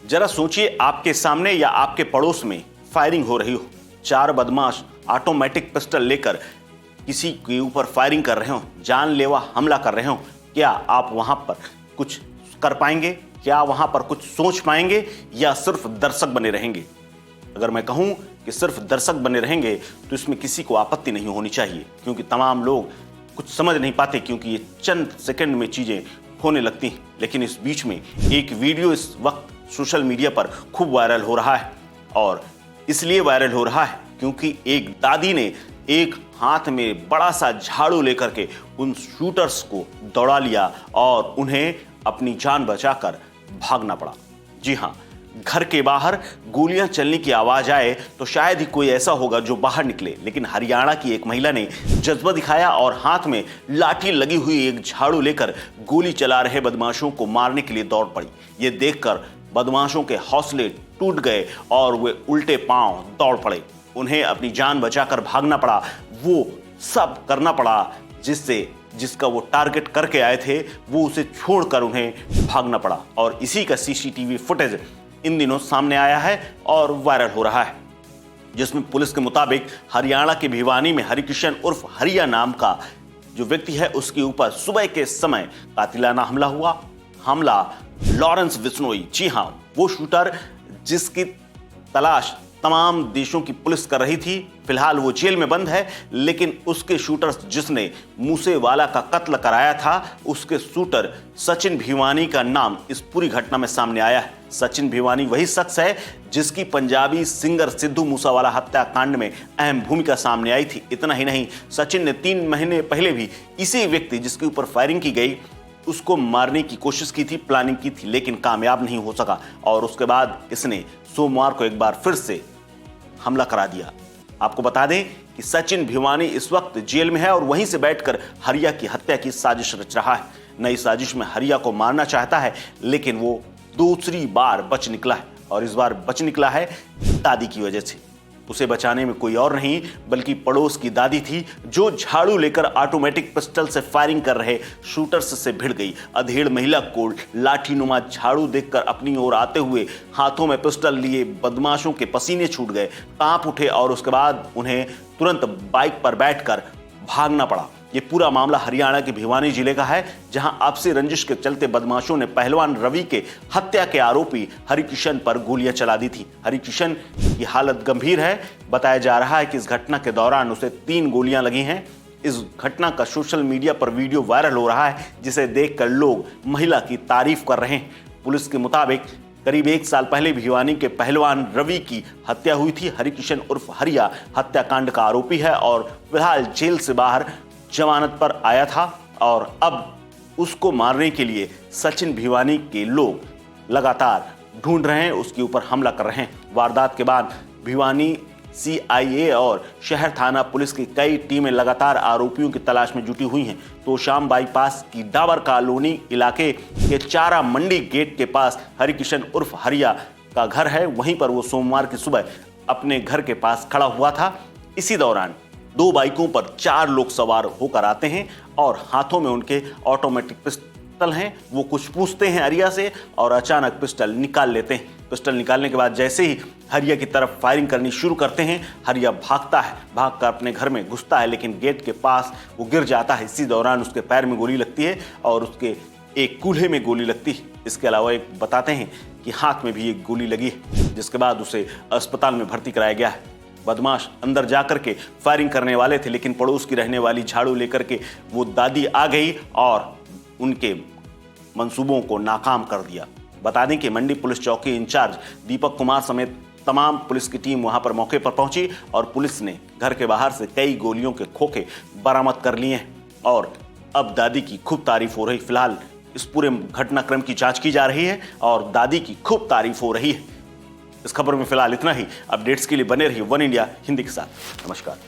जरा सोचिए, आपके सामने या आपके पड़ोस में फायरिंग हो रही हो, चार बदमाश ऑटोमेटिक पिस्टल लेकर किसी के ऊपर फायरिंग कर रहे हो, जानलेवा हमला कर रहे हो। क्या आप वहां पर कुछ कर पाएंगे? क्या वहां पर कुछ सोच पाएंगे या सिर्फ दर्शक बने रहेंगे? अगर मैं कहूं कि सिर्फ दर्शक बने रहेंगे तो इसमें किसी को आपत्ति नहीं होनी चाहिए, क्योंकि तमाम लोग कुछ समझ नहीं पाते, क्योंकि ये चंद सेकंड में चीजें होने लगती हैं। लेकिन इस बीच में एक वीडियो इस वक्त सोशल मीडिया पर खूब वायरल हो रहा है, और इसलिए वायरल हो रहा है क्योंकि एक दादी ने एक हाथ में बड़ा सा झाड़ू लेकर के उन शूटर्स को दौड़ा लिया और उन्हें अपनी जान बचाकर भागना पड़ा। जी हां, घर के बाहर गोलियां चलने की आवाज आए तो शायद ही कोई ऐसा होगा जो बाहर निकले, लेकिन हरियाणा की एक महिला ने जज्बा दिखाया और हाथ में लाठी लगी हुई एक झाड़ू लेकर गोली चला रहे बदमाशों को मारने के लिए दौड़ पड़ी। ये देखकर बदमाशों के हौसले टूट गए और वे उल्टे पांव दौड़ पड़े। उन्हें अपनी जान बचाकर भागना पड़ा। वो सब करना पड़ा जिसका वो टारगेट करके आए थे, वो उसे छोड़कर उन्हें भागना पड़ा। और इसी का सीसीटीवी फुटेज इन दिनों सामने आया है और वायरल हो रहा है, जिसमें पुलिस के मुताबिक हरियाणा के भिवानी में हरिकिशन उर्फ हरिया नाम का जो व्यक्ति है, उसके ऊपर सुबह के समय कातिलाना हमला हुआ। हमला लॉरेंस बिश्नोई, जी हां, वो शूटर जिसकी तलाश तमाम देशों की पुलिस कर रही थी। फिलहाल वो जेल में बंद है, लेकिन उसके शूटर जिसने मूसेवाला का कत्ल कराया था, उसके शूटर सचिन भिवानी का नाम इस पूरी घटना में सामने आया है। सचिन भिवानी वही शख्स है जिसकी पंजाबी सिंगर सिद्धू मूसेवाला हत्याकांड में अहम भूमिका सामने आई थी। इतना ही नहीं, सचिन ने 3 महीने पहले भी इसी व्यक्ति जिसके ऊपर फायरिंग की गई उसको मारने की कोशिश की थी, प्लानिंग की थी, लेकिन कामयाब नहीं हो सका। और उसके बाद इसने सोमवार को एक बार फिर से हमला करा दिया। आपको बता दें कि सचिन भिवानी इस वक्त जेल में है और वहीं से बैठकर हरिया की हत्या की साजिश रच रहा है। नई साजिश में हरिया को मारना चाहता है, लेकिन वो दूसरी बार बच निकला है, और इस बार बच निकला है दादी की वजह से। उसे बचाने में कोई और नहीं बल्कि पड़ोस की दादी थी, जो झाड़ू लेकर ऑटोमेटिक पिस्टल से फायरिंग कर रहे शूटर्स से भिड़ गई। अधेड़ महिला को लाठीनुमा झाड़ू देखकर अपनी ओर आते हुए हाथों में पिस्टल लिए बदमाशों के पसीने छूट गए, कांप उठे, और उसके बाद उन्हें तुरंत बाइक पर बैठकर भागना पड़ा। ये पूरा मामला हरियाणा के भिवानी जिले का है, जहां आपसी रंजिश के चलते बदमाशों ने पहलवान रवि के हत्या के आरोपी हरिकिशन पर गोलियां चला दी थी। हरिकिशन की हालत गंभीर है। बताया जा रहा है कि इस घटना के दौरान उसे 3 गोलियां लगी हैं। इस घटना का सोशल मीडिया पर वीडियो वायरल हो रहा है, जिसे देखकर लोग महिला की तारीफ कर रहे हैं। पुलिस के मुताबिक करीब 1 साल पहले भिवानी के पहलवान रवि की हत्या हुई थी। हरिकिशन उर्फ हरिया हत्याकांड का आरोपी है और फिलहाल जेल से बाहर जमानत पर आया था, और अब उसको मारने के लिए सचिन भिवानी के लोग लगातार ढूंढ रहे हैं, उसके ऊपर हमला कर रहे हैं। वारदात के बाद भिवानी सीआईए और शहर थाना पुलिस की कई टीमें लगातार आरोपियों की तलाश में जुटी हुई हैं। तो शाम बाईपास की डाबर कॉलोनी इलाके के चारा मंडी गेट के पास हरिकिशन उर्फ हरिया का घर है। वहीं पर वो सोमवार की सुबह अपने घर के पास खड़ा हुआ था। इसी दौरान 2 बाइकों पर 4 लोग सवार होकर आते हैं और हाथों में उनके ऑटोमेटिक पिस्टल हैं। वो कुछ पूछते हैं हरिया से और अचानक पिस्टल निकाल लेते हैं। पिस्टल निकालने के बाद जैसे ही हरिया की तरफ फायरिंग करनी शुरू करते हैं, हरिया भागता है, भागकर अपने घर में घुसता है, लेकिन गेट के पास वो गिर जाता है। इसी दौरान उसके पैर में गोली लगती है और उसके एक कूल्हे में गोली लगती है। इसके अलावा एक बताते हैं कि हाथ में भी एक गोली लगी है, जिसके बाद उसे अस्पताल में भर्ती कराया गया है। बदमाश अंदर जाकर के फायरिंग करने वाले थे, लेकिन पड़ोस की रहने वाली झाड़ू लेकर के वो दादी आ गई और उनके मंसूबों को नाकाम कर दिया। बता दें कि मंडी पुलिस चौकी इंचार्ज दीपक कुमार समेत तमाम पुलिस की टीम वहां पर मौके पर पहुंची और पुलिस ने घर के बाहर से कई गोलियों के खोखे बरामद कर लिए हैं और अब दादी की खूब तारीफ हो रही। फिलहाल इस पूरे घटनाक्रम की जांच की जा रही है और दादी की खूब तारीफ हो रही है। इस खबर में फिलहाल इतना ही। अपडेट्स के लिए बने रहिए वन इंडिया हिंदी के साथ। नमस्कार।